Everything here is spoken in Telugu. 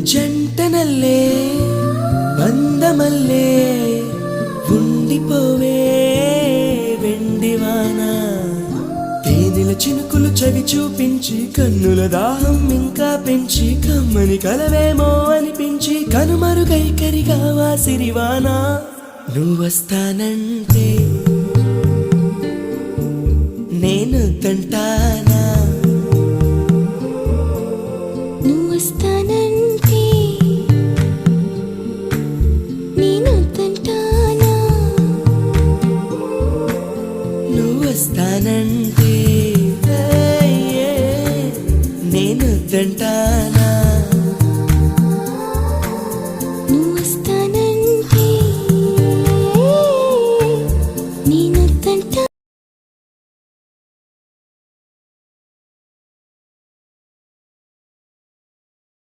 జంటనల్లే బంధమల్లే ఉండిపోవే వెండివాన తేనెల చినుకులు చవి చూపించి కన్నుల దాహం ఇంకా పెంచి కమ్మని కలవేమో అనిపించి కనుమరుగైకరిగావా సిరివాన నువ్వొస్తానంటే నేను తంటానా నువ్వొస్తా